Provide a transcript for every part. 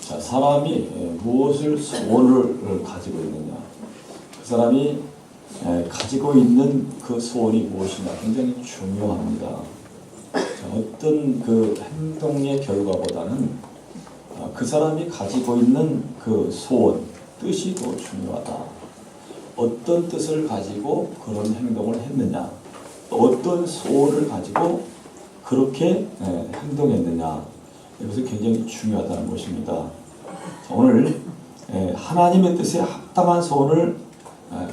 자, 사람이 무엇을 소원을 가지고 있느냐, 그 사람이 가지고 있는 그 소원이 무엇이냐 굉장히 중요합니다. 자, 어떤 그 행동의 결과보다는 그 사람이 가지고 있는 그 소원, 뜻이 더 중요하다. 어떤 뜻을 가지고 그런 행동을 했느냐, 또 어떤 소원을 가지고 그렇게 행동했느냐, 이것이 굉장히 중요하다는 것입니다. 자, 오늘 하나님의 뜻에 합당한 소원을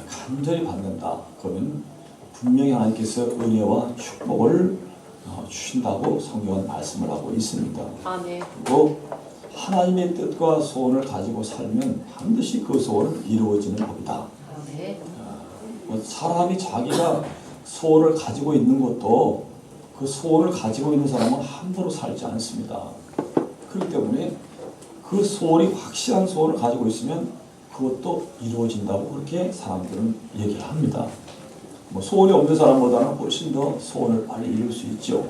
간절히 받는다. 그러면 분명히 하나님께서 은혜와 축복을 주신다고 성경은 말씀을 하고 있습니다. 네. 그리고 하나님의 뜻과 소원을 가지고 살면 반드시 그 소원은 이루어지는 법이다. 네. 사람이 자기가 소원을 가지고 있는 것도 그 소원을 가지고 있는 사람은 함부로 살지 않습니다. 그렇기 때문에 그 소원이 확실한 소원을 가지고 있으면 그것도 이루어진다고 그렇게 사람들은 얘기를 합니다. 소원이 없는 사람보다는 훨씬 더 소원을 빨리 이룰 수 있죠.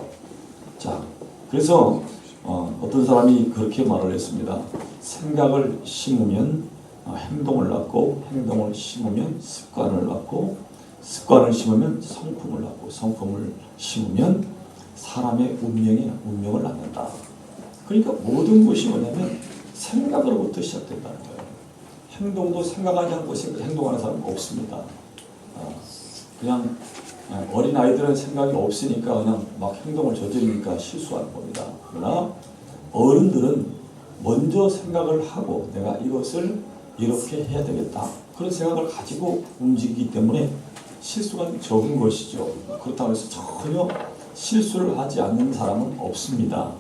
자, 그래서 어떤 사람이 그렇게 말을 했습니다. 생각을 심으면 행동을 낳고, 행동을 심으면 습관을 낳고, 습관을 심으면 성품을 낳고, 성품을 심으면 사람의 운명을 낳는다. 그러니까 모든 것이 뭐냐면 생각으로부터 시작된다는 거예요. 행동도 생각하지 않고 행동하는 사람은 없습니다. 그냥 어린 아이들은 생각이 없으니까 그냥 막 행동을 저지르니까 실수하는 겁니다. 그러나 어른들은 먼저 생각을 하고 내가 이것을 이렇게 해야 되겠다, 그런 생각을 가지고 움직이기 때문에 실수가 적은 것이죠. 그렇다고 해서 전혀 실수를 하지 않는 사람은 없습니다.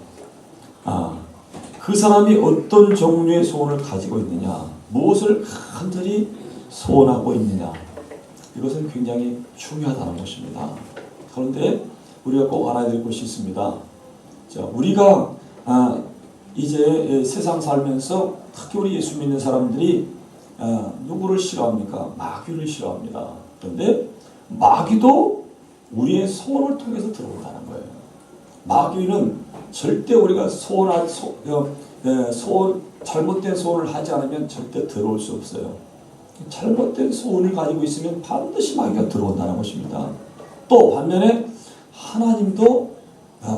그 사람이 어떤 종류의 소원을 가지고 있느냐, 무엇을 간절히 소원하고 있느냐, 이것은 굉장히 중요하다는 것입니다. 그런데 우리가 꼭 알아야 될 것이 있습니다. 자, 우리가 이제 세상 살면서 특히 우리 예수 믿는 사람들이 누구를 싫어합니까? 마귀를 싫어합니다. 그런데 마귀도 우리의 소원을 통해서 들어온다는 거예요. 마귀는 절대 우리가 잘못된 소원을 하지 않으면 절대 들어올 수 없어요. 잘못된 소원을 가지고 있으면 반드시 마귀가 들어온다는 것입니다. 또 반면에 하나님도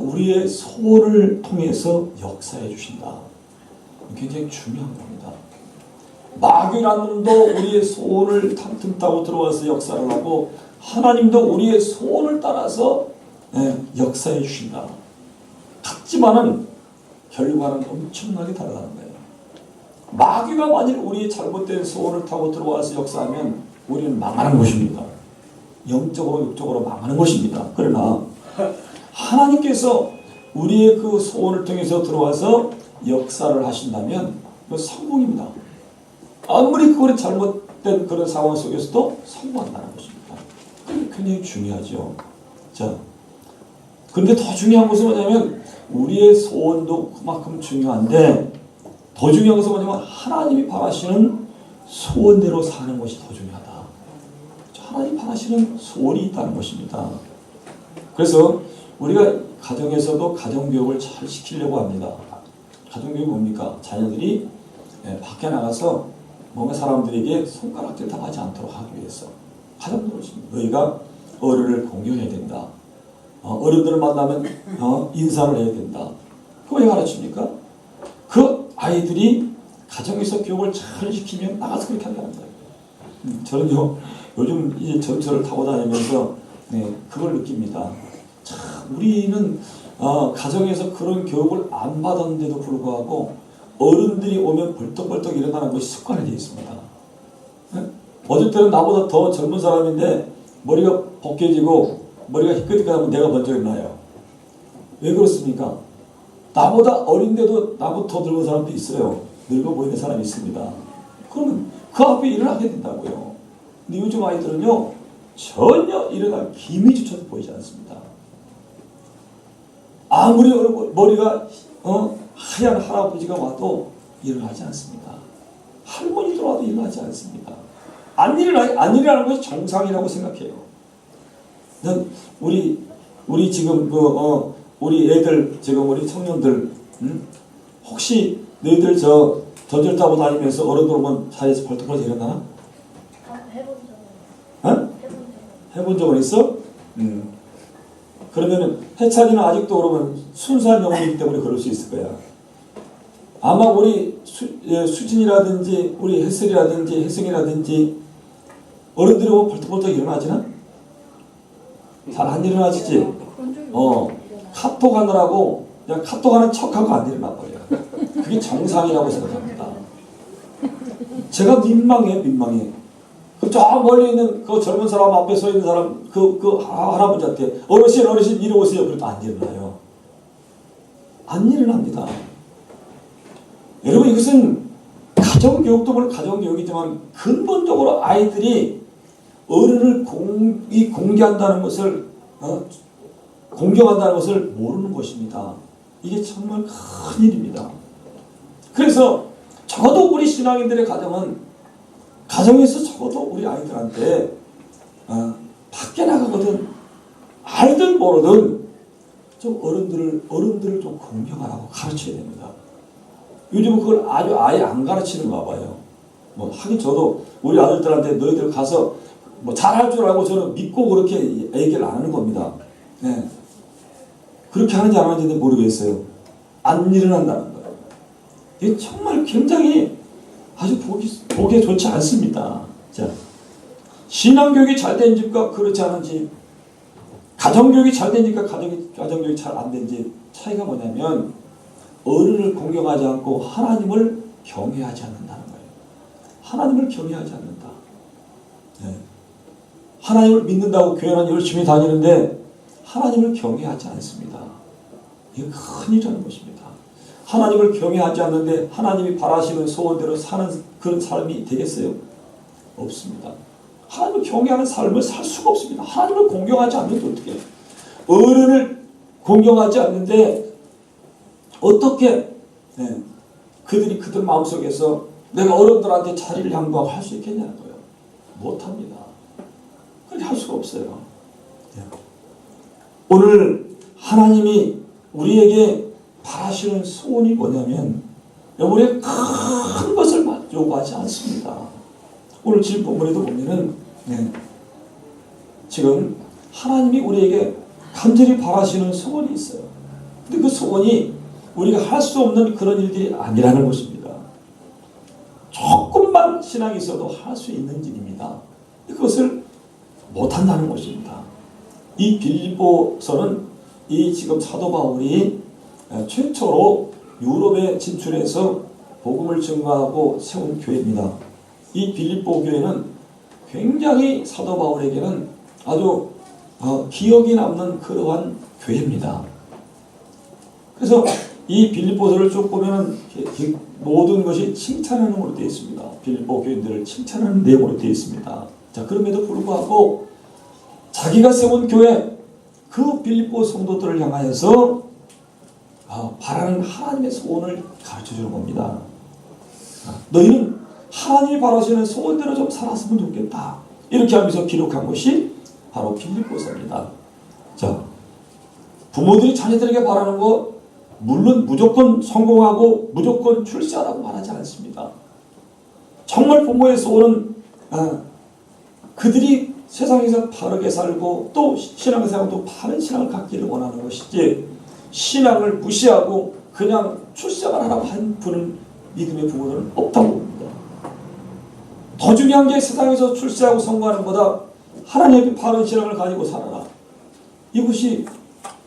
우리의 소원을 통해서 역사해 주신다. 굉장히 중요한 겁니다. 마귀라는 놈도 우리의 소원을 틈타고 들어와서 역사를 하고, 하나님도 우리의 소원을 따라서 역사해 주신다. 같지만은 결과는 엄청나게 다르다는 거예요. 마귀가 만일 우리의 잘못된 소원을 타고 들어와서 역사하면 우리는 망하는 것입니다. 영적으로 육적으로 망하는 것입니다. 그러나 하나님께서 우리의 그 소원을 통해서 들어와서 역사를 하신다면 그건 성공입니다. 아무리 그거는 잘못된 그런 상황 속에서도 성공한다는 것입니다. 그게 굉장히 중요하죠. 자, 그런데 더 중요한 것은 뭐냐면 우리의 소원도 그만큼 중요한데, 더 중요한 것은 뭐냐면 하나님이 바라시는 소원대로 사는 것이 더 중요하다. 하나님이 바라시는 소원이 있다는 것입니다. 그래서 우리가 가정에서도 가정교육을 잘 시키려고 합니다. 가정교육이 뭡니까? 자녀들이 밖에 나가서 뭔가 사람들에게 손가락질 당하지 않도록 하기 위해서 가장 좋습니다. 너희가 어른을 공경해야 된다. 어른들을 만나면 인사를 해야 된다. 그거 왜 가르칩니까? 그 아이들이 가정에서 교육을 잘 시키면 나가서 그렇게 한다는 거예요. 저는요, 요즘 이 전철을 타고 다니면서 그걸 느낍니다. 참, 우리는 가정에서 그런 교육을 안 받았는데도 불구하고 어른들이 오면 벌떡벌떡 일어나는 것이 습관이 되어 있습니다. 어쩔 때는 나보다 더 젊은 사람인데 머리가 벗겨지고 머리가 희끗희끗하면 내가 먼저 일어나요. 왜 그렇습니까? 나보다 어린데도 나보다 더 늙은 사람도 있어요. 늙어 보이는 사람이 있습니다. 그러면 그 앞에 일어나게 된다고요. 근데 요즘 아이들은요, 전혀 일어날 기미조차도 보이지 않습니다. 아무리 머리가 하얀 할아버지가 와도 일어나지 않습니다. 할머니들 와도 일어나지 않습니다. 안 일어나는 것이 정상이라고 생각해요. 우리 지금 우리 애들, 지금 우리 청년들, 혹시 너희들 전절 따고 다니면서 어른들 오면 자리에서 벌떡벌떡 일어나나? 해본 적은 어? 해본 적은 있어? 그러면은 해찬이는 아직도 그러면 순수한 영혼이기 때문에 그럴 수 있을 거야. 아마 우리 수진이라든지 우리 혜슬이라든지 혜승이라든지 어른들이 오면 벌떡벌떡 일어나지나? 잘 안 일어나지지? 카톡 하느라고 그냥 카톡 하는 척하고 안 일어나 버려. 그게 정상이라고 생각합니다. 제가 민망해. 저 멀리 있는 그 젊은 사람 앞에 서 있는 사람 그 할아버지한테 어르신 이리 오세요. 그래도 안 일어나요. 안 일어납니다. 여러분 이것은 가정교육도 물론 가정교육이지만 근본적으로 아이들이 어른을 공개한다는 것을 공경한다는 것을 모르는 것입니다. 이게 정말 큰 일입니다. 그래서 적어도 우리 신앙인들의 가정에서 적어도 우리 아이들한테 밖에 나가거든 알든 모르든 좀 어른들을 좀 공경하라고 가르쳐야 됩니다. 요즘은 그걸 아예 안 가르치는가 봐요. 뭐 하긴 저도 우리 아들들한테 너희들 가서 뭐 잘할 줄 알고 저는 믿고 그렇게 얘기를 안 하는 겁니다. 네. 그렇게 하는지 안 하는지 모르겠어요. 안 일어난다는 거예요. 이게 정말 굉장히 아주 보기 좋지 않습니다. 자, 신앙교육이 잘 된 집과 그렇지 않은 집, 가정교육이 잘 된 집과 가정교육이 잘 안 된 집 차이가 뭐냐면 어른을 공경하지 않고 하나님을 경외하지 않는다는 거예요. 하나님을 경외하지 않는다. 네. 하나님을 믿는다고 교회는 열심히 다니는데 하나님을 경외하지 않습니다. 이게 큰일이라는 것입니다. 하나님을 경외하지 않는데 하나님이 바라시는 소원대로 사는 그런 삶이 되겠어요? 없습니다. 하나님을 경외하는 삶을 살 수가 없습니다. 하나님을 공경하지 않는데 어떻게 해요? 어른을 공경하지 않는데 어떻게 그들이 그들 마음속에서 내가 어른들한테 자리를 양보하고 할 수 있겠냐는 거예요. 못합니다. 그렇게 할 수가 없어요. 오늘 하나님이 우리에게 바라시는 소원이 뭐냐면 우리의 큰 것을 요구하지 않습니다. 오늘 지금 본문에도 보면은 지금 하나님이 우리에게 간절히 바라시는 소원이 있어요. 근데 그 소원이 우리가 할 수 없는 그런 일들이 아니라는 것입니다. 조금만 신앙이 있어도 할 수 있는 일입니다. 그것을 못한다는 것입니다. 이 빌립보서는 이 지금 사도 바울이 최초로 유럽에 진출해서 복음을 증거하고 세운 교회입니다. 이 빌립보 교회는 굉장히 사도 바울에게는 아주 기억이 남는 그러한 교회입니다. 그래서 이 빌립보서를 쭉 보면은 모든 것이 칭찬하는 걸로 되어 있습니다. 빌립보 교인들을 칭찬하는 내용으로 되어 있습니다. 자, 그럼에도 불구하고 자기가 세운 교회 그 빌립보 성도들을 향하여서 바라는 하나님의 소원을 가르쳐주는 겁니다. 너희는 하나님이 바라시는 소원대로 좀 살았으면 좋겠다. 이렇게 하면서 기록한 것이 바로 빌립보서입니다. 자, 부모들이 자녀들에게 바라는 것 물론 무조건 성공하고 무조건 출세하라고 말하지 않습니다. 정말 부모의 소원은 그들이 세상에서 바르게 살고 또 신앙생활도 바른 신앙을 갖기를 원하는 것이지 신앙을 무시하고 그냥 출세만 하라고 한 분은 믿음의 부모들은 없다고 봅니다. 더 중요한 게 세상에서 출세하고 성공하는 것보다 하나님의 바른 신앙을 가지고 살아라. 이것이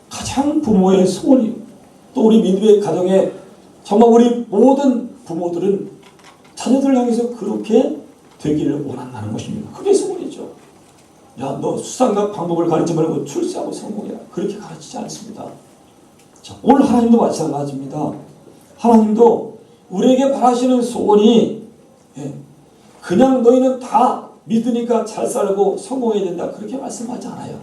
가장 부모의 소원이에요. 또 우리 믿음의 가정에 정말 우리 모든 부모들은 자녀들을 향해서 그렇게 되기를 원한다는 것입니다. 그게 소원이죠. 야, 너 수상과 방법을 가르치지 말고 출세하고 성공해라. 그렇게 가르치지 않습니다. 자, 오늘 하나님도 마찬가지입니다. 하나님도 우리에게 바라시는 소원이 그냥 너희는 다 믿으니까 잘 살고 성공해야 된다. 그렇게 말씀하지 않아요.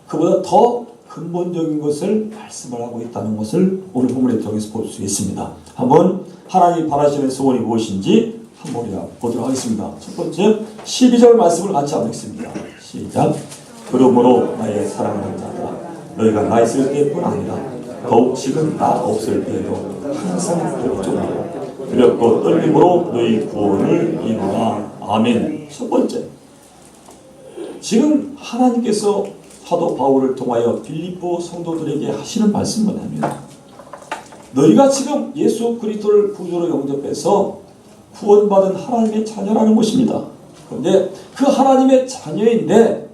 그보다 더 근본적인 것을 말씀을 하고 있다는 것을 오늘 본문을 통해서 볼 수 있습니다. 한번 하나님이 바라시는 소원이 무엇인지 한번 보도록 하겠습니다. 첫 번째 12절 말씀을 같이 한번 읽습니다. 시작. 그러므로 나의 사랑하는 자들아 너희가 나 있을 때뿐 아니라 더욱 지금 나 없을 때에도 항상 복종하고 두렵고 떨림으로 너희 구원을 이루라. 아멘. 첫 번째, 지금 하나님께서 사도 바울을 통하여 빌립보 성도들에게 하시는 말씀은 뭐냐면, 너희가 지금 예수 그리스도를 구주로 영접해서 구원받은 하나님의 자녀라는 것입니다. 그런데 그 하나님의 자녀인데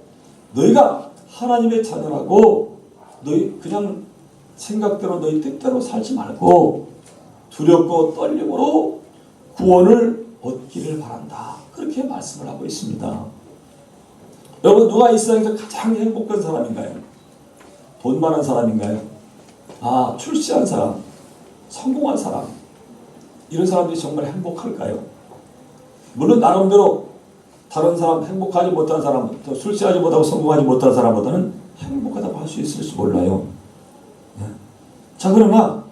너희가 하나님의 자녀라고 너희 그냥 생각대로 너희 뜻대로 살지 말고 두렵고 떨림으로 구원을 얻기를 바란다. 그렇게 말씀을 하고 있습니다. 여러분, 누가 이 세상에서 가장 행복한 사람인가요? 돈 많은 사람인가요? 출세한 사람, 성공한 사람, 이런 사람들이 정말 행복할까요? 물론 나름대로 다른 사람, 행복하지 못한 사람, 또 출세하지 못하고 성공하지 못한 사람보다는 행복하다고 할 수 있을지 몰라요. 자, 그러나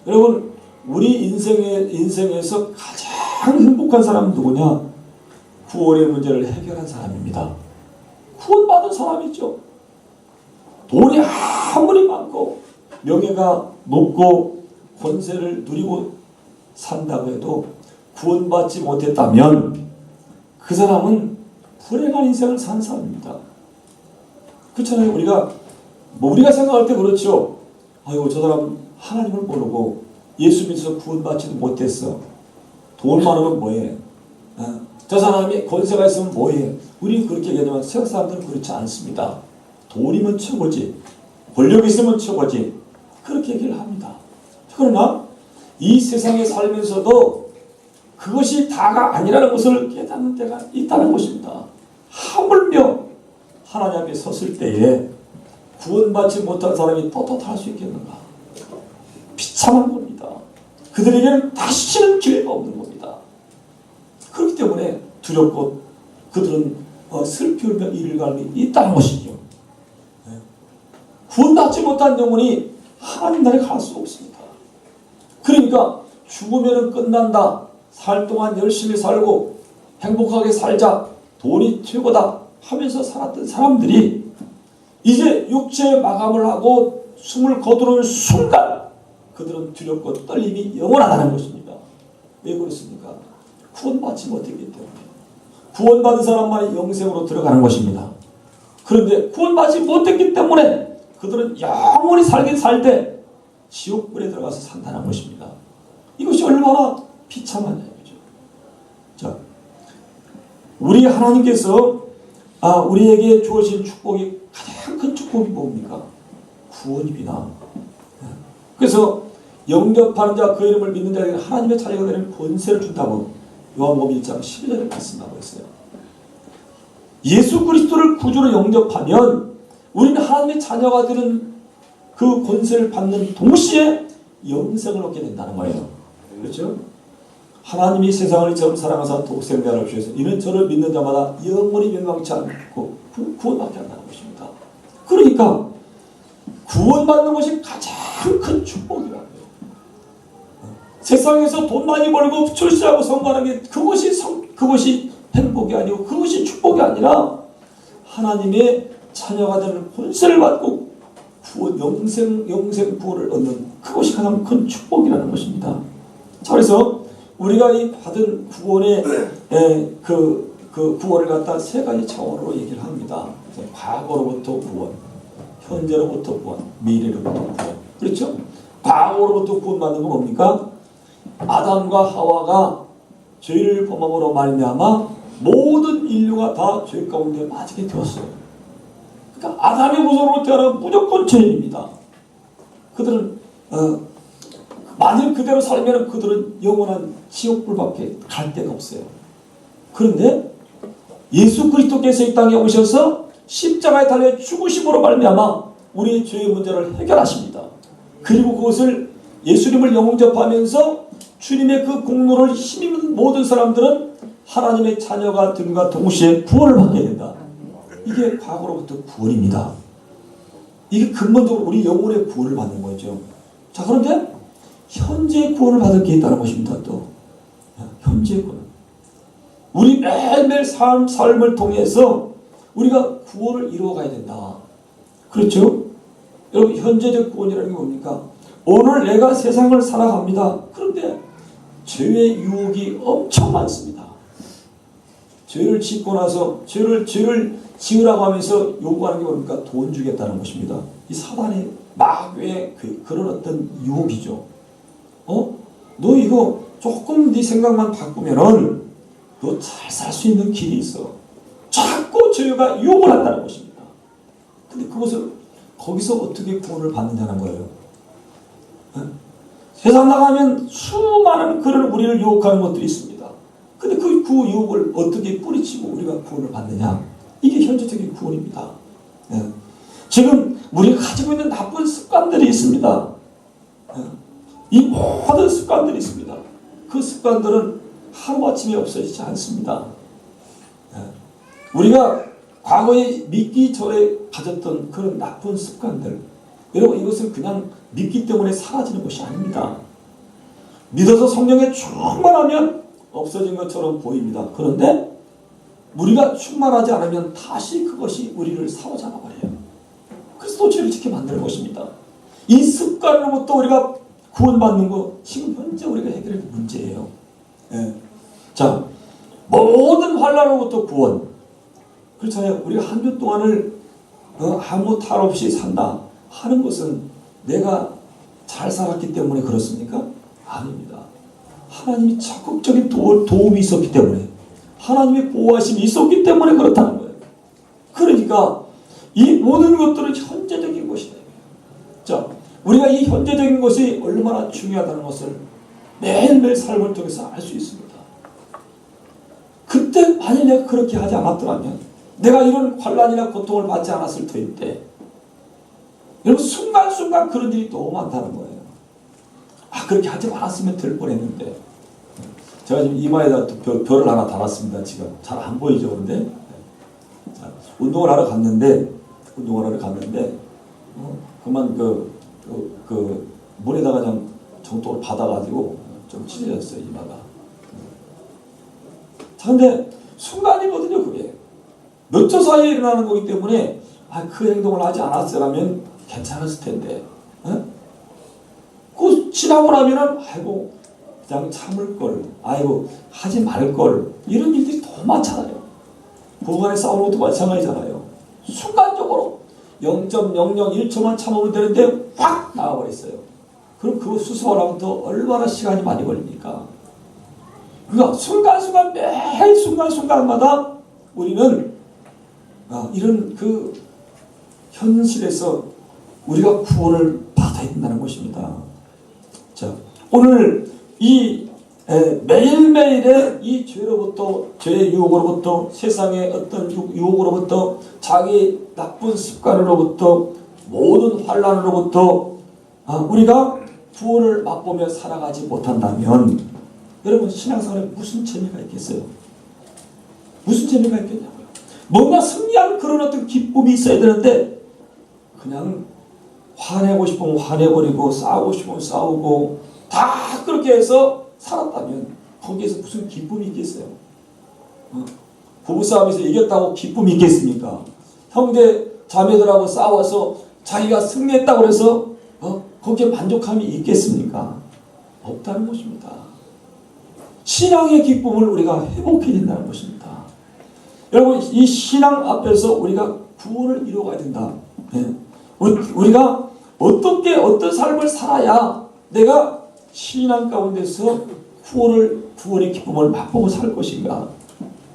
여러분, 우리 인생에서 가장 행복한 사람은 누구냐? 구원의 문제를 해결한 사람입니다. 구원받은 사람이죠. 돈이 아무리 많고 명예가 높고 권세를 누리고 산다고 해도 구원받지 못했다면 그 사람은 불행한 인생을 산 사람입니다. 그렇잖아요. 우리가 생각할 때 그렇죠. 아이고, 저 사람 하나님을 모르고 예수 믿어서 구원받지도 못했어. 돈 많으면 뭐해? 저 사람이 권세가 있으면 뭐해? 우리는 그렇게 얘기하지만 세상 사람들은 그렇지 않습니다. 돈이면 최고지, 권력이 있으면 최고지, 그렇게 얘기를 합니다. 그러나 이 세상에 살면서도 그것이 다가 아니라는 것을 깨닫는 때가 있다는 것입니다. 하물며 하나님 앞에 섰을 때에 구원받지 못한 사람이 떳떳할 수 있겠는가? 비참한 겁니다. 그들에게는 다시는 기회가 없는 겁니다. 그렇기 때문에 두렵고 그들은 슬피 울며 이를 갈미 있다는 것이죠. 구원받지 못한 영혼이 하나님 나라에 갈 수 없습니다. 그러니까 죽으면 끝난다. 살 동안 열심히 살고 행복하게 살자. 돈이 최고다 하면서 살았던 사람들이 이제 육체의 마감을 하고 숨을 거두는 순간 그들은 두렵고 떨림이 영원하다는 것입니다. 왜 그렇습니까? 구원받지 못했기 때문에. 구원받은 사람만이 영생으로 들어가는 것입니다. 그런데 구원받지 못했기 때문에 그들은 영원히 살긴 살되 지옥불에 들어가서 산다는 것입니다. 이것이 얼마나 비참한 얘기죠. 자, 우리 하나님께서 우리에게 주어진 축복이 가장 큰 축복이 뭡니까? 구원입니다. 그래서 영접하는 자, 그 이름을 믿는 자에게 하나님의 자녀가 되는 권세를 준다고 요한복음 1장 12절에 말씀하고 있어요. 예수 그리스도를 구주로 영접하면 우리는 하나님의 자녀가 되는 그 권세를 받는 동시에 영생을 얻게 된다는 거예요. 그렇죠? 하나님이 세상을 이처럼 사랑하사 독생자를 주셔서 이는 저를 믿는 자마다 영원히 멸망치 않고 구원받게 한다는 것입니다. 그러니까 구원받는 것이 가장 큰 축복이라고요. 세상에서 돈 많이 벌고 출세하고 성공하는 게 그것이 행복이 아니고 그것이 축복이 아니라 하나님의 자녀가 되는 권세를 받고 영생 구원을 얻는 그것이 가장 큰 축복이라는 것입니다. 자, 그래서 우리가 이 받은 구원의 그 구원을 갖다 세 가지 차원으로 얘기를 합니다. 과거로부터 구원, 현재로부터 구원, 미래로부터 구원. 그렇죠? 과거로부터 구원받는 건 뭡니까? 아담과 하와가 죄를 범함으로 말미암아 모든 인류가 다 죄 가운데 빠지게 되었어요. 그러니까 아담의 후손으로 태어나면 무조건 죄인입니다. 그들은 만일 그대로 살면 그들은 영원한 지옥불밖에 갈 데가 없어요. 그런데 예수 그리스도께서 이 땅에 오셔서 십자가에 달려 죽으심으로 말미암아 우리의 죄의 문제를 해결하십니다. 그리고 그것을 예수님을 영접하면서 주님의 그 공로를 힘입는 모든 사람들은 하나님의 자녀가 됨과 동시에 구원을 받게 된다. 이게 과거로부터 구원입니다. 이게 근본적으로 우리 영혼의 구원을 받는 거죠. 자, 그런데 현재의 구원을 받을 게 있다는 것입니다. 또 현재의 구원. 우리 매일매일 삶을 통해서 우리가 구원을 이루어가야 된다. 그렇죠? 여러분, 현재적 구원이라는 게 뭡니까? 오늘 내가 세상을 살아갑니다. 그런데 죄의 유혹이 엄청 많습니다. 죄를 짓고 나서 죄를 지으라고 하면서 요구하는 게 뭡니까? 돈 주겠다는 것입니다. 이 사단의 마귀의 그런 어떤 유혹이죠. 너 이거 조금 네 생각만 바꾸면은 너 잘 살 수 있는 길이 있어. 자꾸 죄가 유혹을 한다는 것입니다. 근데 거기서 어떻게 구원을 받느냐는 거예요. 세상 나가면 수많은 그런 우리를 유혹하는 것들이 있습니다. 근데 그 유혹을 어떻게 뿌리치고 우리가 구원을 받느냐? 이게 현재적인 구원입니다. 지금 우리가 가지고 있는 나쁜 습관들이 있습니다. 이 모든 습관들이 있습니다. 그 습관들은 하루아침에 없어지지 않습니다. 우리가 과거에 믿기 전에 가졌던 그런 나쁜 습관들, 여러분 이것은 그냥 믿기 때문에 사라지는 것이 아닙니다. 믿어서 성령에 충만하면 없어진 것처럼 보입니다. 그런데 우리가 충만하지 않으면 다시 그것이 우리를 사로잡아 버려요. 그래서 또 죄를 짓게 만드는 것입니다. 이 습관으로부터 우리가 구원받는 거 지금 현재 우리가 해결할 문제예요. 자, 모든 환난으로부터 구원. 그렇잖아요. 우리가 한 주 동안을 아무 탈 없이 산다 하는 것은 내가 잘 살았기 때문에 그렇습니까? 아닙니다. 하나님이 적극적인 도움이 있었기 때문에, 하나님의 보호하심이 있었기 때문에 그렇다는 거예요. 그러니까 이 모든 것들은 현재적인 것이다. 자, 우리가 이 현재적인 것이 얼마나 중요하다는 것을 매일매일 삶을 통해서 알 수 있습니다. 그때 만일 내가 그렇게 하지 않았더라면, 내가 이런 환난이나 고통을 받지 않았을 터인데, 여러분 순간순간 그런 일이 너무 많다는 거예요. 그렇게 하지 말았으면 될 뻔했는데. 제가 지금 이마에다 별을 하나 달았습니다. 지금 잘 안 보이죠, 근데 운동을 하러 갔는데 그만 물에다가 그냥 정통을 받아가지고 좀 찢어졌어요, 이마가. 자, 근데 순간이거든요, 그게. 몇 초 사이에 일어나는 거기 때문에 그 행동을 하지 않았으라면 괜찮았을 텐데. 그 지나고 나면은 그냥 참을 걸, 하지 말 걸, 이런 일들이 더 많잖아요. 부부간에 싸우는 것도 마찬가지잖아요. 순간적으로 0.001초만 참으면 되는데 확 나와버렸어요. 그럼 그거 수습하려면 또 얼마나 시간이 많이 걸립니까? 그러니까 순간순간, 매일 순간순간마다 우리는 이런 그 현실에서 우리가 구원을 받아야 된다는 것입니다. 자, 오늘 이 매일매일의 이 죄로부터, 죄의 유혹으로부터, 세상의 어떤 유혹으로부터, 자기 나쁜 습관으로부터, 모든 환난으로부터 우리가 구원을 맛보며 살아가지 못한다면 여러분 신앙생활에 무슨 재미가 있겠어요? 무슨 재미가 있겠냐고요? 뭔가 승리한 그런 어떤 기쁨이 있어야 되는데 그냥 화내고 싶으면 화내버리고 싸우고 싶으면 싸우고 다 그렇게 해서 살았다면 거기에서 무슨 기쁨이 있겠어요? 부부싸움에서 이겼다고 기쁨이 있겠습니까? 형제 자매들하고 싸워서 자기가 승리했다고 해서 거기에 만족함이 있겠습니까? 없다는 것입니다. 신앙의 기쁨을 우리가 회복해야 된다는 것입니다. 여러분 이 신앙 앞에서 우리가 구원을 이루어가야 된다. 우리가 어떤 삶을 살아야 내가 신앙 가운데서 구원의 기쁨을 맛보고 살 것인가.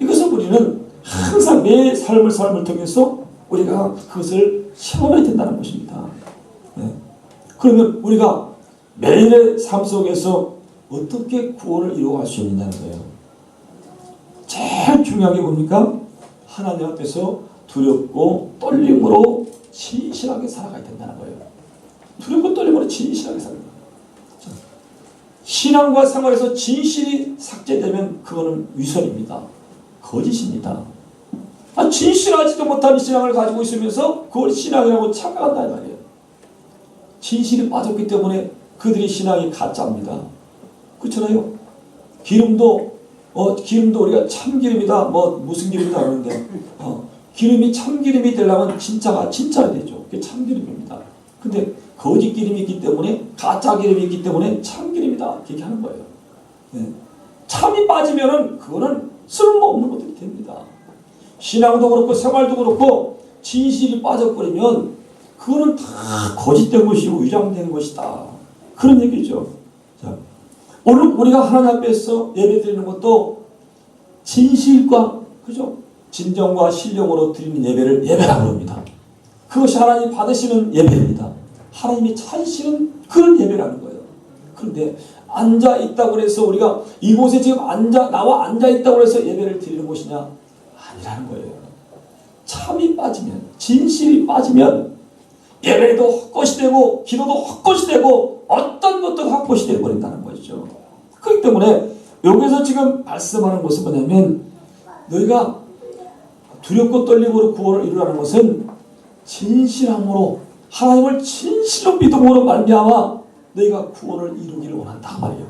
이것을 우리는 항상 내 삶을 통해서 우리가 그것을 체험해야 된다는 것입니다. 그러면 우리가 매일의 삶 속에서 어떻게 구원을 이루어갈 수 있느냐는 거예요. 제일 중요한 게 뭡니까? 하나님 앞에서 두렵고 떨림으로 진실하게 살아가야 된다는 거예요. 두렵고 떨림으로 진실하게 살아가야 된다. 신앙과 생활에서 진실이 삭제되면 그거는 위선입니다. 거짓입니다. 진실하지도 못한 신앙을 가지고 있으면서 그걸 신앙이라고 착각한다는 말이에요. 진실이 빠졌기 때문에 그들의 신앙이 가짜입니다. 그렇잖아요. 기름도 우리가 참기름이다 무슨 기름이다 그러는데 기름이 참기름이 되려면 진짜야 되죠. 그게 참기름입니다. 근데 거짓 기름이 있기 때문에 가짜 기름이 있기 때문에 참기름이다 이렇게 하는 거예요. 예. 참이 빠지면은 그거는 쓸모없는 것들이 됩니다. 신앙도 그렇고 생활도 그렇고 진실이 빠져버리면 그거는 다 거짓된 것이고 위장된 것이다. 그런 얘기죠. 자, 오늘 우리가 하나님 앞에서 예배 드리는 것도 진실과 그죠? 진정과 신령으로 드리는 예배를 예배라고 합니다. 그것이 하나님 받으시는 예배입니다. 하나님이 찾으시는 그런 예배라는 거예요. 그런데 앉아 있다고 해서 우리가 이곳에 지금 나와 앉아 있다고 해서 예배를 드리는 것이냐? 아니라는 거예요. 참이 빠지면, 진실이 빠지면 예배도 헛것이 되고 기도도 헛것이 되고 어떤 것도 헛것이 되어버린다는 것이죠. 그렇기 때문에 여기서 지금 말씀하는 것은 뭐냐면 너희가 두렵고 떨림으로 구원을 이루라는 것은 진실함으로 하나님을 진실로 믿음으로 말미암아 너희가 구원을 이루기를 원한다 말이에요.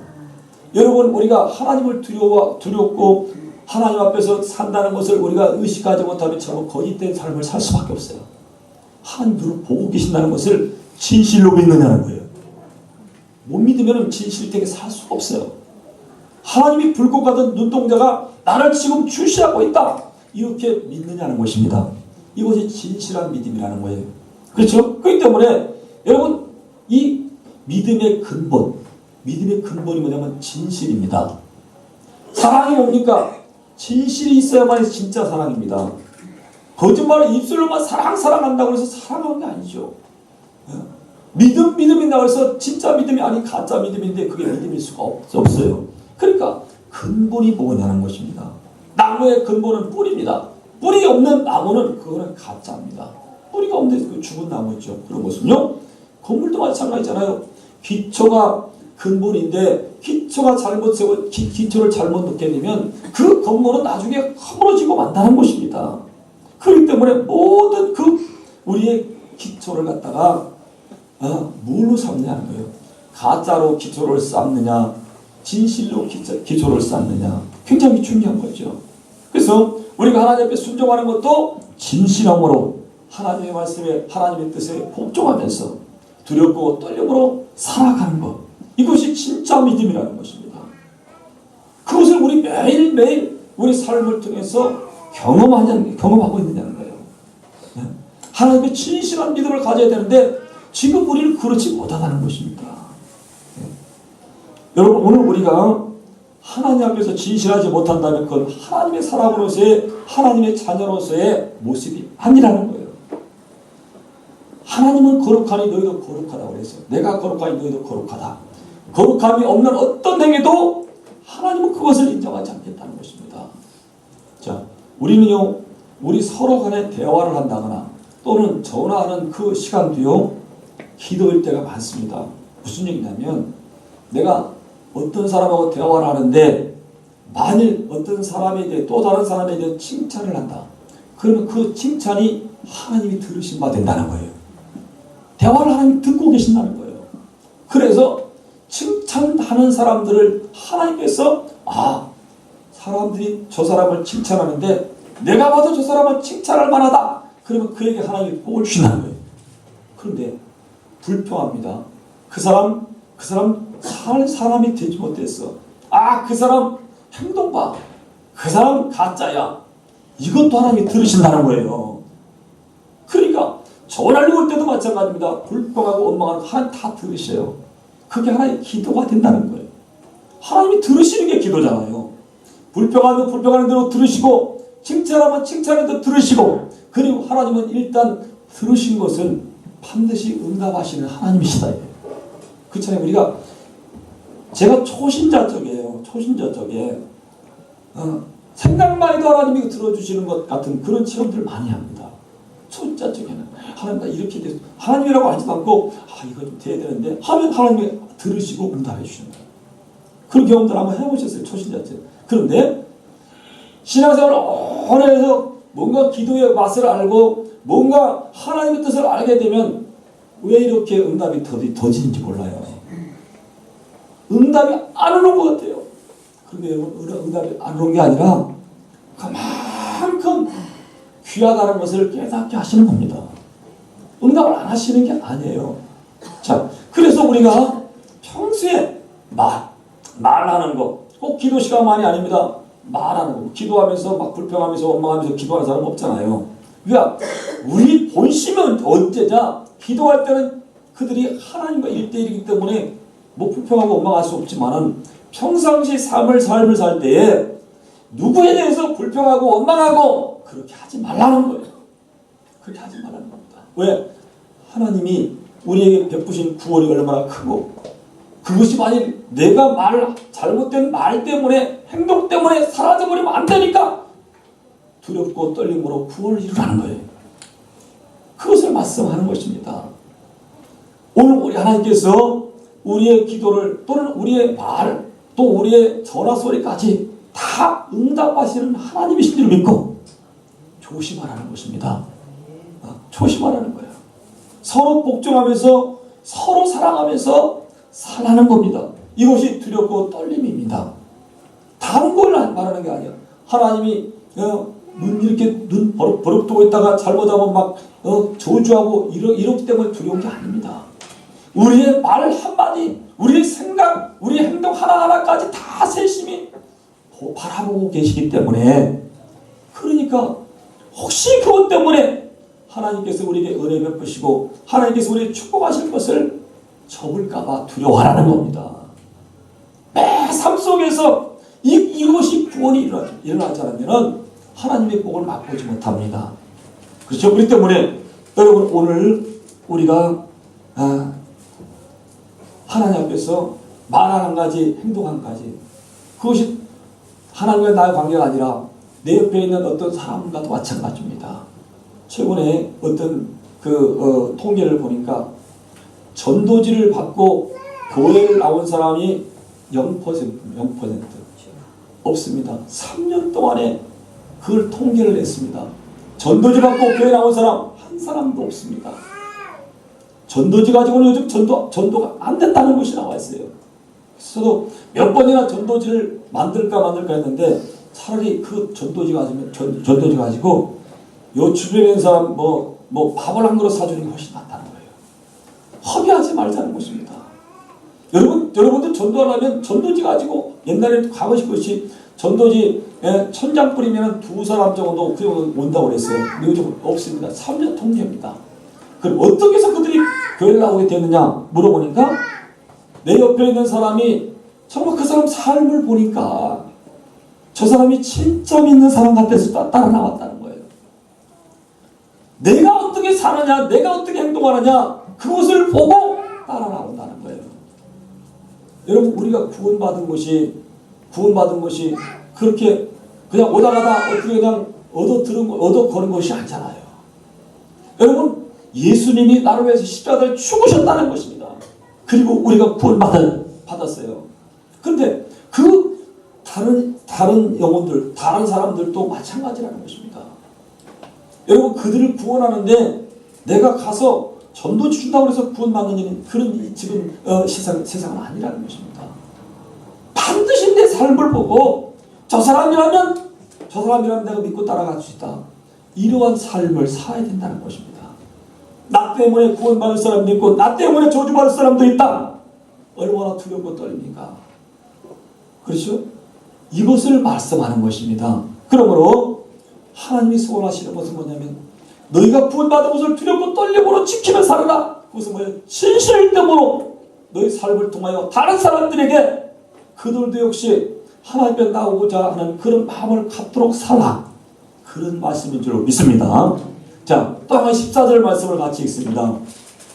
여러분 우리가 하나님을 두렵고 하나님 앞에서 산다는 것을 우리가 의식하지 못하면 전부 거짓된 삶을 살 수밖에 없어요. 하나님 너를 보고 계신다는 것을 진실로 믿느냐는 거예요. 못 믿으면 진실되게 살 수가 없어요. 하나님이 불꽃 같은 눈동자가 나를 지금 주시하고 있다. 이렇게 믿느냐는 것입니다. 이것이 진실한 믿음이라는 거예요. 그렇죠? 그렇기 때문에 여러분 이 믿음의 근본이 뭐냐면 진실입니다. 사랑이 뭡니까? 진실이 있어야만 진짜 사랑입니다. 거짓말을 입술로만 사랑한다고 해서 사랑하는 게 아니죠. 믿음이라고 해서 진짜 믿음이 아닌 가짜 믿음인데 그게 믿음일 수가 없어요. 그러니까 근본이 뭐냐는 것입니다. 나무의 근본은 뿌리입니다. 뿌리 없는 나무는 그거는 가짜입니다. 뿌리가 없는 그 죽은 나무 있죠. 그런 것은요. 건물도 마찬가지잖아요. 기초가 근본인데 기초를 잘못 놓게 되면 그 건물은 나중에 허물어지고 만다는 것입니다. 그렇기 때문에 모든 우리의 기초를 갖다가 뭘로 삼느냐는 거예요. 가짜로 기초를 쌓느냐 진실로 기초를 쌓느냐 굉장히 중요한 거죠. 그래서 우리가 하나님 앞에 순종하는 것도 진실함으로 하나님의 말씀에 하나님의 뜻에 복종하면서 두렵고 떨림으로 살아가는 것 이것이 진짜 믿음이라는 것입니다. 그것을 우리 매일매일 우리 삶을 통해서 경험하고 있느냐는 거예요. 하나님의 진실한 믿음을 가져야 되는데 지금 우리는 그렇지 못하다는 것입니다. 여러분 오늘 우리가 하나님 앞에서 진실하지 못한다면 그건 하나님의 사람으로서의 하나님의 자녀로서의 모습이 아니라는 거예요. 하나님은 거룩하니 너희도 거룩하다고 그랬어요. 내가 거룩하니 너희도 거룩하다. 거룩함이 없는 어떤 행위도 하나님은 그것을 인정하지 않겠다는 것입니다. 자, 우리는요, 우리 서로 간에 대화를 한다거나 또는 전화하는 그 시간도요, 기도일 때가 많습니다. 무슨 얘기냐면 내가 어떤 사람하고 대화를 하는데 만일 어떤 사람에 대해 또 다른 사람에 대해 칭찬을 한다. 그러면 그 칭찬이 하나님이 들으신 바 된다는 거예요. 대화를 하나님이 듣고 계신다는 거예요. 그래서 칭찬하는 사람들을 하나님께서 사람들이 저 사람을 칭찬하는데 내가 봐도 저 사람은 칭찬할 만하다. 그러면 그에게 하나님이 복을 주신다는 거예요. 그런데 불평합니다. 그 사람 살 사람이 되지 못했어. 그 사람 행동 봐. 그 사람 가짜야. 이것도 하나님이 들으신다는 거예요. 그러니까 전화를 올 때도 마찬가지입니다. 불평하고 원망하는 하나님 다 들으셔요. 그게 하나님의 기도가 된다는 거예요. 하나님이 들으시는 게 기도잖아요. 불평하면 불평하는 대로 들으시고 칭찬하면 칭찬하는 대로 들으시고 그리고 하나님은 일단 들으신 것은 반드시 응답하시는 하나님이시다. 그렇잖아요. 제가 초신자 쪽이에요. 생각만 해도 하나님이 들어주시는 것 같은 그런 체험들을 많이 합니다. 초신자 쪽에는 하나님 나 이렇게 돼서 하나님이라고 하지도 않고 이거 좀 돼야 되는데 하면 하나님이 들으시고 응답해 주시는 거예요. 그런 경험들 한번 해보셨어요. 초신자 때. 그런데 신앙생활을 오래 해서 뭔가 기도의 맛을 알고 뭔가 하나님의 뜻을 알게 되면 왜 이렇게 응답이 더디는지 몰라요. 응답이 안 오는 것 같아요. 그런데 응답이 안 오는 게 아니라 그만큼 귀하다는 것을 깨닫게 하시는 겁니다. 응답을 안 하시는 게 아니에요. 자, 그래서 우리가 평소에 말하는 거, 꼭 기도 시간만이 아닙니다. 말하는 거. 기도하면서 막 불평하면서 원망하면서 기도하는 사람 없잖아요. 그러니까 우리 본심은 언제냐? 기도할 때는 그들이 하나님과 1대1이기 때문에 뭐 불평하고 원망할 수 없지만은 평상시 삶을 살 때에 누구에 대해서 불평하고 원망하고 그렇게 하지 말라는 거예요. 그렇게 하지 말라는 겁니다. 왜? 하나님이 우리에게 베푸신 구원이 얼마나 크고 그것이 만일 내가 잘못된 말 때문에 행동 때문에 사라져버리면 안 되니까 두렵고 떨림으로 구원을 이루라는 거예요. 그것을 말씀하는 것입니다. 오늘 우리 하나님께서 우리의 기도를 또는 우리의 말 또 우리의 전화 소리까지 다 응답하시는 하나님이신 줄 믿고 조심하라는 것입니다. 조심하라는 거예요. 서로 복종하면서 서로 사랑하면서 살라는 겁니다. 이것이 두렵고 떨림입니다. 다른 걸 말하는 게 아니야. 하나님이 눈 버럭뜨고 있다가 잘못하면 막 저주하고 이렇기 때문에 두려운 게 아닙니다. 우리의 말 한마디, 우리의 생각, 우리의 행동 하나하나까지 다 세심히 바라보고 계시기 때문에 그러니까 혹시 그것 때문에 하나님께서 우리에게 은혜 베푸시고 하나님께서 우리에게 축복하실 것을 접을까봐 두려워하라는 겁니다. 매 삶 속에서 이것이 구원이 일어나지 않으면 하나님의 복을 맛보지 못합니다. 그렇죠? 그렇기 때문에 여러분 오늘 우리가 하나님 앞에서 말 한 가지, 행동 한 가지 그것이 하나님과 나의 관계가 아니라 내 옆에 있는 어떤 사람과도 마찬가지입니다. 최근에 어떤 통계를 보니까 전도지를 받고 교회를 나온 사람이 0% 없습니다. 3년 동안에 그걸 통계를 냈습니다. 전도지 받고 교회 나온 사람 한 사람도 없습니다. 전도지 가지고는 요즘 전도가 안 된다는 것이 나와 있어요. 그래서 몇 번이나 전도지를 만들까 했는데 차라리 그 전도지 가지고 요 주변에 있는 사람 뭐 밥을 한 그릇 사주는 게 훨씬 낫다는 거예요. 허비하지 말자는 것입니다. 여러분들 전도하려면 전도지 가지고 옛날에 가보신 것이 전도지 천장 뿌리면 2사람 정도 온다고 그랬어요. 근데 요즘 없습니다. 3년 통계입니다. 그럼 어떻게 해서 그들이 교회를 나오게 됐느냐 물어보니까 내 옆에 있는 사람이 정말 그 사람 삶을 보니까 저 사람이 진짜 믿는 사람 같아서 따라 나왔다는 거예요. 내가 어떻게 사느냐, 내가 어떻게 행동하느냐 그것을 보고 따라 나온다는 거예요. 여러분 우리가 구원받은 것이 그렇게 그냥 오다가다 어떻게 그냥 얻어 거는 것이 아니잖아요. 여러분 예수님이 나를 위해서 십자가를 죽으셨다는 것입니다. 그리고 우리가 구원받았어요. 그런데 그 다른 영혼들, 다른 사람들도 마찬가지라는 것입니다. 여러분 그들을 구원하는데 내가 가서 전도지 준다고 해서 구원받는 일은 그런 지금 세상은 아니라는 것입니다. 반드시 내 삶을 보고 저 사람이라면 내가 믿고 따라갈 수 있다. 이러한 삶을 살아야 된다는 것입니다. 나 때문에 구원받을 사람도 있고 나 때문에 저주받을 사람도 있다. 얼마나 두렵고 떨립니까? 그렇죠? 이것을 말씀하는 것입니다. 그러므로 하나님이 소원하시는 것은 뭐냐면 너희가 구원받은 것을 두렵고 떨림으로 지키며 살아라. 그것은 뭐예요? 진실의 뜸으로 너희 삶을 통하여 다른 사람들에게 그들도 역시 하나님 앞에 나오고자 하는 그런 마음을 갖도록 살라. 그런 말씀인 줄 믿습니다. 자, 또 한 14절 말씀을 같이 읽습니다.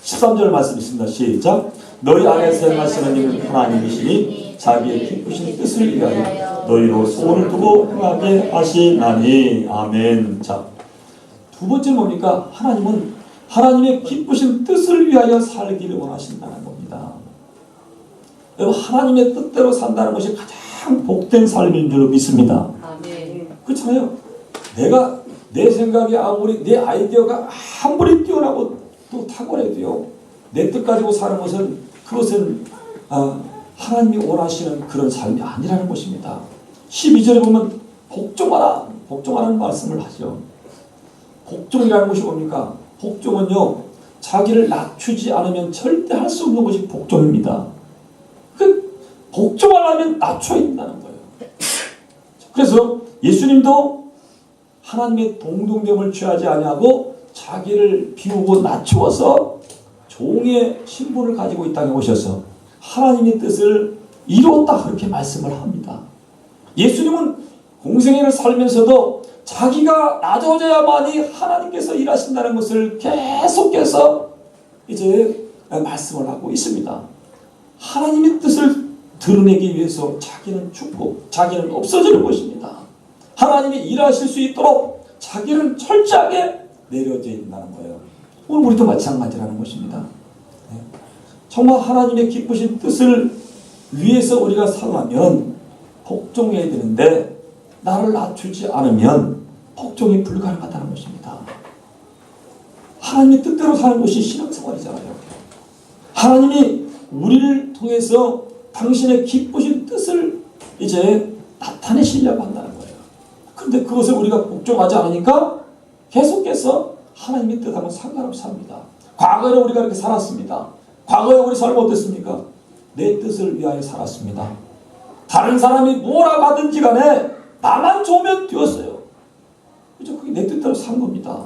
13절 말씀 있습니다. 시작. 너희 안에서 행하시는 이는 하나님이시니 자기의 기쁘신 뜻을 위하여 너희로 소원을 두고 행하게 하시나니. 아멘. 자, 두 번째 뭡니까? 하나님은 하나님의 기쁘신 뜻을 위하여 살기를 원하신다는 겁니다. 여러분 하나님의 뜻대로 산다는 것이 가장 복된 삶인 줄 믿습니다. 아멘. 그렇잖아요. 내 생각이 아무리 내 아이디어가 아무리 뛰어나고 또 탁월해도요 내 뜻 가지고 사는 그것은 하나님이 원하시는 그런 삶이 아니라는 것입니다. 12절에 보면 복종하라는 말씀을 하죠. 복종이라는 것이 뭡니까? 복종은요 자기를 낮추지 않으면 절대 할 수 없는 것이 복종입니다. 복종하려면 낮춰야 된다는 거예요. 그래서 예수님도 하나님의 동등됨을 취하지 아니하고 자기를 비우고 낮추어서 종의 신분을 가지고 이 땅에 오셔서 하나님의 뜻을 이루었다 그렇게 말씀을 합니다. 예수님은 공생애를 살면서도 자기가 낮아져야만이 하나님께서 일하신다는 것을 계속해서 이제 말씀을 하고 있습니다. 하나님의 뜻을 드러내기 위해서 자기는 죽고 자기는 없어지는 것입니다. 하나님이 일하실 수 있도록 자기는 철저하게 내려져 있다는 거예요. 오늘 우리도 마찬가지라는 것입니다. 정말 하나님의 기쁘신 뜻을 위해서 우리가 살아가면 복종해야 되는데 나를 낮추지 않으면 복종이 불가능하다는 것입니다. 하나님의 뜻대로 사는 것이 신앙생활이잖아요. 하나님이 우리를 통해서 당신의 기쁘신 뜻을 이제 나타내시려고 한다는 거예요. 그런데 그것을 우리가 복종하지 않으니까 계속해서 하나님의 뜻하고 상관없이 삽니다. 과거에는 우리가 이렇게 살았습니다. 과거에 우리 삶은 어땠습니까? 내 뜻을 위하여 살았습니다. 다른 사람이 뭐라고 하든지 간에 나만 좋으면 되었어요. 그죠? 그게 내 뜻대로 산 겁니다.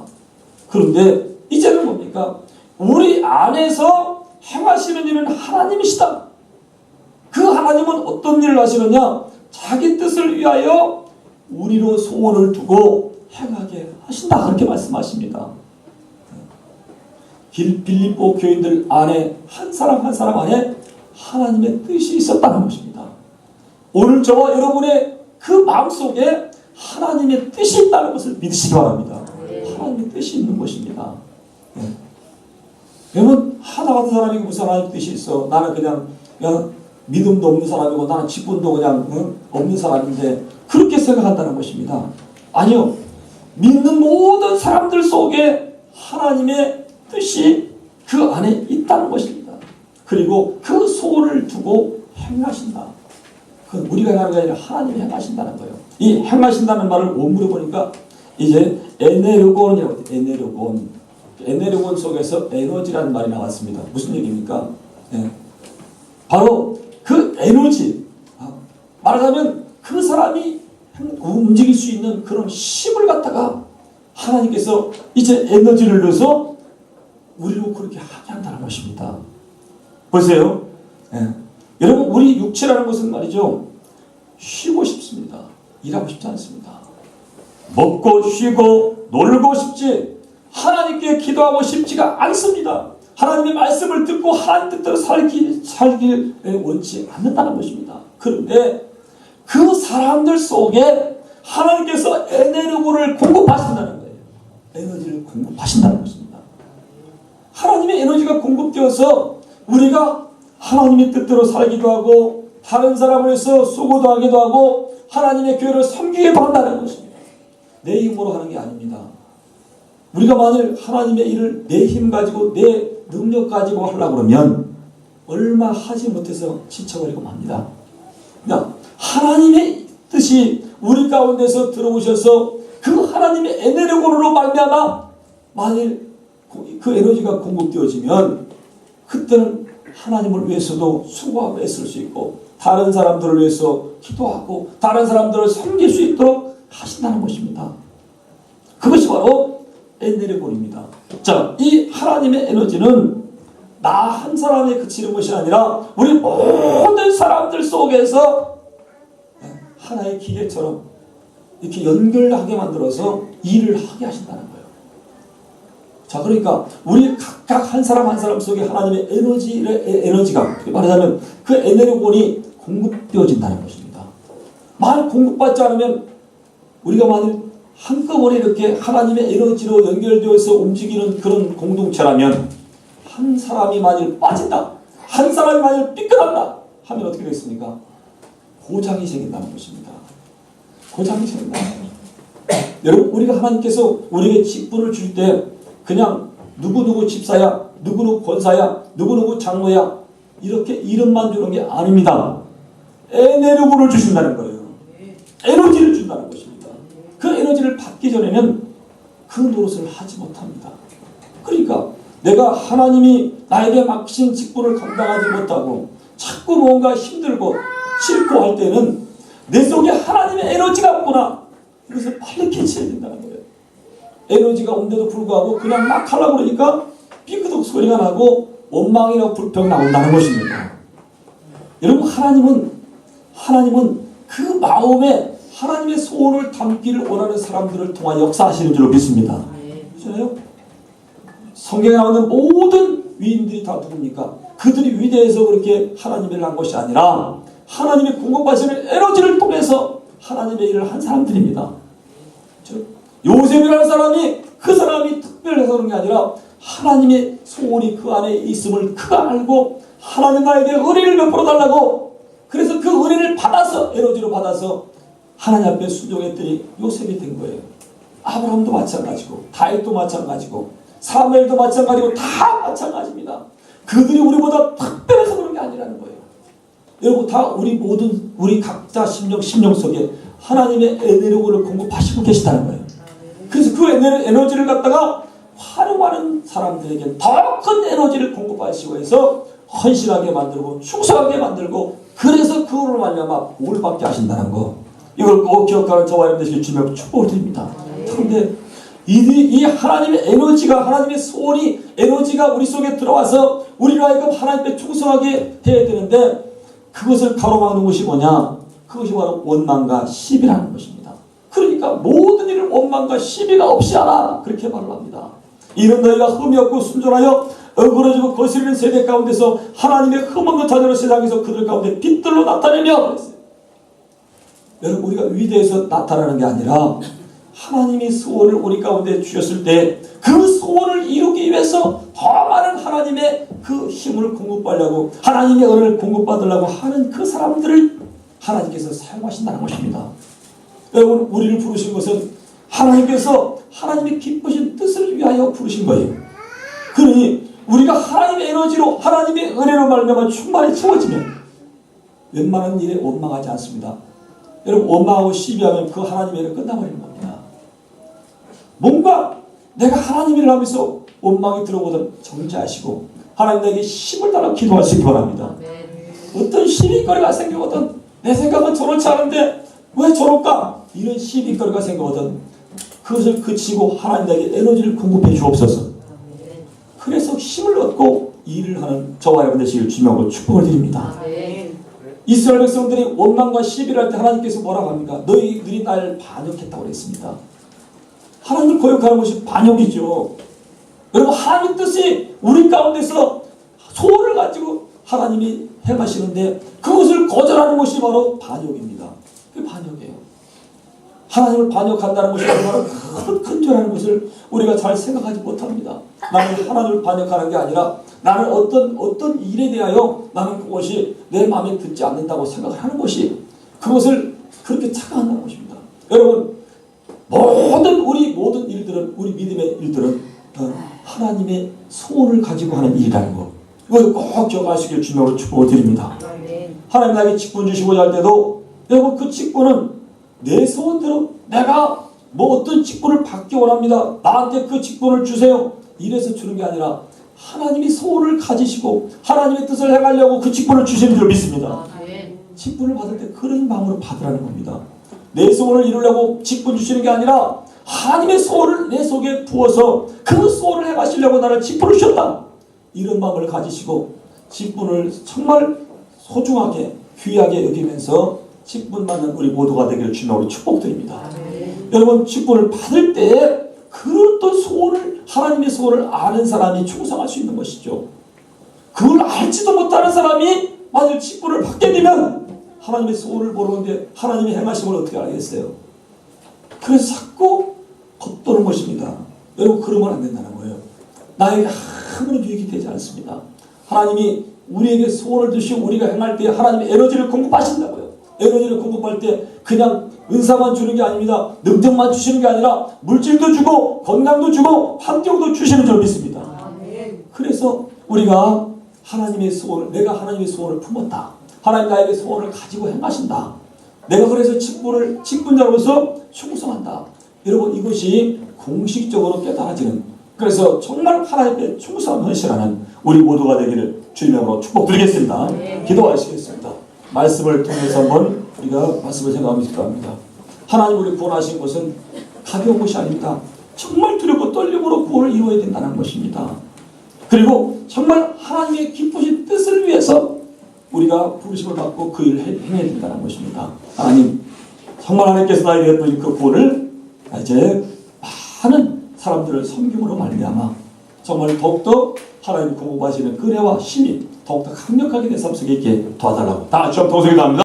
그런데 이제는 뭡니까? 우리 안에서 행하시는 일은 하나님이시다. 그 하나님은 어떤 일을 하시느냐? 자기 뜻을 위하여 우리로 소원을 두고 행하게 하신다. 그렇게 말씀하십니다. 빌립보 교인들 안에 한 사람 한 사람 안에 하나님의 뜻이 있었다는 것입니다. 오늘 저와 여러분의 그 마음속에 하나님의 뜻이 있다는 것을 믿으시기 바랍니다. 하나님의 뜻이 있는 것입니다. 여러분 하나 같은 사람이 무슨 하나님의 뜻이 있어? 나는 그냥 믿음도 없는 사람이고 나는 직분도 그냥 없는 사람인데 그렇게 생각한다는 것입니다. 아니요. 믿는 모든 사람들 속에 하나님의 뜻이 그 안에 있다는 것입니다. 그리고 그 소원을 두고 행하신다. 그건 우리가 행하는 게 아니라 하나님이 행하신다는 거예요. 이 행하신다는 말을 원문에 보니까 이제 에네르곤이라고 해요. 에네르곤 속에서 에너지라는 말이 나왔습니다. 무슨 얘기입니까? 바로 그 에너지. 말하자면 그 사람이 움직일 수 있는 그런 힘을 갖다가 하나님께서 이제 에너지를 넣어서 우리로 그렇게 하게 한다는 것입니다. 보세요. 여러분 우리 육체라는 것은 말이죠. 쉬고 싶습니다. 일하고 싶지 않습니다. 먹고 쉬고 놀고 싶지 하나님께 기도하고 싶지가 않습니다. 하나님의 말씀을 듣고 하나님 뜻대로 살길 원치 않는다는 것입니다. 그런데 그 사람들 속에 하나님께서 에너지를 공급하신다는 거예요. 에너지를 공급하신다는 것입니다. 하나님의 에너지가 공급되어서 우리가 하나님의 뜻대로 살기도 하고 다른 사람을 위해서 수고도 하기도 하고 하나님의 교회를 섬기기도 한다는 것입니다. 내 힘으로 하는 게 아닙니다. 우리가 만일 하나님의 일을 내 힘 가지고 내 능력 가지고 하려고 그러면 얼마 하지 못해서 지쳐버리고 맙니다. 그러니까 하나님의 뜻이 우리 가운데서 들어오셔서 그 하나님의 에너지로 말미암아 만일 그 에너지가 공급되어지면 그때는 하나님을 위해서도 수고하고 애쓸 수 있고 다른 사람들을 위해서 기도하고 다른 사람들을 섬길 수 있도록 하신다는 것입니다. 그것이 바로 에너지입니다. 자, 이 하나님의 에너지는 나 한 사람에 그치는 것이 아니라 우리 모든 사람들 속에서 하나의 기계처럼 이렇게 연결하게 만들어서 일을 하게 하신다는 거예요. 자, 그러니까 우리 각각 한 사람 한 사람 속에 하나님의 에너지가 말하자면 그 에너지원이 공급되어진다는 것입니다. 만약 공급받지 않으면 우리가 만일 한꺼번에 이렇게 하나님의 에너지로 연결되어서 움직이는 그런 공동체라면 한 사람이 만일 빠진다, 한 사람이 만일 삐끗한다 하면 어떻게 되겠습니까? 고장이 생긴다는 것입니다. 고장이 생긴다는 것입니다. 여러분 우리가 하나님께서 우리에게 직분을 줄 때 그냥 누구누구 집사야, 누구누구 권사야, 누구누구 장로야 이렇게 이름만 주는 게 아닙니다. 에너지를 주신다는 거예요. 에너지를 준다는 것입니다. 그 에너지를 받기 전에는 그 노릇을 하지 못합니다. 그러니까 내가 하나님이 나에게 맡기신 직분을 감당하지 못하고 자꾸 뭔가 힘들고 싫고 할 때는 내 속에 하나님의 에너지가 없구나. 이것을 빨리 캐치해야 된다는 거예요. 에너지가 없는데도 불구하고 그냥 막 하려고 그러니까 삐그덕 소리가 나고 원망이나 불평이 나온다는 것입니다. 여러분, 하나님은 그 마음에 하나님의 소원을 담기를 원하는 사람들을 통해 역사하시는 줄로 믿습니다. 그렇잖아요? 성경에 나오는 모든 위인들이 다 누굽니까? 그들이 위대해서 그렇게 하나님의 일을 한 것이 아니라 하나님의 공급하시는 에너지를 통해서 하나님의 일을 한 사람들입니다. 요셉이라는 사람이 그 사람이 특별해서 그런 게 아니라 하나님의 소원이 그 안에 있음을 그가 알고 하나님 나에게 은혜를 베풀어 달라고, 그래서 그 은혜를 받아서 에너지로 받아서 하나님 앞에 순종했더니 요셉이 된 거예요. 아브라함도 마찬가지고 다윗도 마찬가지고 사무엘도 마찬가지고 다 마찬가지입니다. 그들이 우리보다 특별해서 그런 게 아니라는 거예요. 여러분, 다 우리 각자 심령 속에 하나님의 에너지를 공급하시고 계시다는 거예요. 그래서 그 에너지를 갖다가 활용하는 사람들에게 더 큰 에너지를 공급하시고 해서 헌신하게 만들고 충성하게 만들고, 그래서 그걸로 말미암아 복을 받게 하신다는 거, 이걸 꼭 기억하는 저와 여러분들에게 주님의 축복을 드립니다. 그런데 이 하나님의 에너지가, 하나님의 소원이, 에너지가 우리 속에 들어와서 우리로 하여금 하나님께 충성하게 해야 되는데, 그것을 가로막는 것이 뭐냐? 그것이 바로 원망과 시비라는 것입니다. 그러니까 모든 일을 원망과 시비가 없이 하라, 그렇게 말을 합니다. 이런 너희가 흠이 없고 순전하여 어그러지고 거스리는 세대 가운데서 하나님의 흠없는 자녀로 세상에서 그들 가운데 빛들로 나타내며 그랬어요. 여러분, 우리가 위대해서 나타나는 게 아니라 하나님이 소원을 우리 가운데 주셨을 때 그 소원을 이루기 위해서 더 많은 하나님의 그 힘을 공급하려고, 하나님의 은혜를 공급받으려고 하는 그 사람들을 하나님께서 사용하신다는 것입니다. 여러분, 우리를 부르신 것은 하나님께서 하나님의 기쁘신 뜻을 위하여 부르신 거예요. 그러니 우리가 하나님의 에너지로, 하나님의 은혜로 말미암아 충만히 채워지면 웬만한 일에 원망하지 않습니다. 여러분, 원망하고 시비하면 그 하나님의 일은 끝나버리는 겁니다. 뭔가 내가 하나님 일을 하면서 원망이 들어오거든 정지하시고 하나님에게 힘을 달라고 기도할 수 있기 바랍니다. 어떤 시비거리가 생기거든, 내 생각은 저렇지 않은데 왜 저럴까? 이런 시비거리가 생기거든, 그것을 그치고 하나님에게 에너지를 공급해 주옵소서. 그래서 힘을 얻고 일을 하는 저와 여러분 되시길 주님으로 축복을 드립니다. 이스라엘 백성들이 원망과 시비를 할 때 하나님께서 뭐라고 합니까? 너희들이 날 반역했다고 그랬습니다. 하나님을 거역하는 것이 반역이죠. 여러분, 하나님 뜻이 우리 가운데서 소원을 가지고 하나님이 행하시는데 그것을 거절하는 것이 바로 반역입니다. 그게 반역이에요. 하나님을 반역한다는 것이 얼마나 큰 죄라는 것을 우리가 잘 생각하지 못합니다. 나는 하나님을 반역하는 게 아니라 나는 어떤 일에 대하여 나는 그것이 내 마음에 듣지 않는다고 생각을 하는 것이, 그것을 그렇게 착각한다는 것입니다. 여러분, 모든 일들은, 우리 믿음의 일들은 하나님의 소원을 가지고 하는 일이라는 것, 이걸 꼭 기억하시길 주님으로 축복을 드립니다. 하나님 나에게 직분 주시고자 할 때도 여러분, 그 직분은 내 소원대로 내가 어떤 직분을 받기 원합니다, 나한테 그 직분을 주세요, 이래서 주는 게 아니라 하나님이 소원을 가지시고 하나님의 뜻을 행하려고 그 직분을 주시는 줄 믿습니다. 직분을 받을 때 그런 마음으로 받으라는 겁니다. 내 소원을 이루려고 직분 주시는 게 아니라 하나님의 소원을 내 속에 부어서 그 소원을 행하시려고 나를 직분을 주셨다, 이런 마음을 가지시고 직분을 정말 소중하게 귀하게 여기면서 직분 받는 우리 모두가 되기를 주님으로 축복드립니다. 여러분, 직분을 받을 때 그 또 소원을, 하나님의 소원을 아는 사람이 충성할 수 있는 것이죠. 그걸 알지도 못하는 사람이 만약 직분을 받게 되면 하나님의 소원을 모르는데 하나님의 행하심을 어떻게 알겠어요? 그래서 자꾸 겉도는 것입니다. 여러분, 그러면 안 된다는 거예요. 나에게 아무런 유익이 되지 않습니다. 하나님이 우리에게 소원을 주시고 우리가 행할 때 하나님의 에너지를 공급하신다고요. 에너지를 공급할 때 그냥 은사만 주는 게 아닙니다. 능력만 주시는 게 아니라 물질도 주고 건강도 주고 환경도 주시는 줄 믿습니다. 그래서 우리가 하나님의 소원을, 내가 하나님의 소원을 품었다, 하나님 나에게 소원을 가지고 행하신다, 내가 그래서 직분자로서 충성한다, 여러분, 이것이 공식적으로 깨달아지는, 그래서 정말 하나님께 충성한 헌신하는 우리 모두가 되기를 주님으로 축복드리겠습니다. 기도하시겠습니다. 말씀을 통해서 한번 우리가 말씀을 생각하면 있을 겁니다. 하나님 우리 구원하신 것은 가벼운 것이 아닙니다. 정말 두렵고 떨림으로 구원을 이루어야 된다는 것입니다. 그리고 정말 하나님의 기쁘신 뜻을 위해서 우리가 부르심을 받고 그 일을 행해야 된다는 것입니다. 하나님 정말 하나님께서 나에게 베푸신 그 구원을 이제 많은 사람들을 섬김으로 말미암아 정말 더욱더 하나님 공급하시는 은혜와 힘이 더욱더 강력하게 내 삶 속에 있게 도와달라고 다 같이 한번 동성이 나옵니다.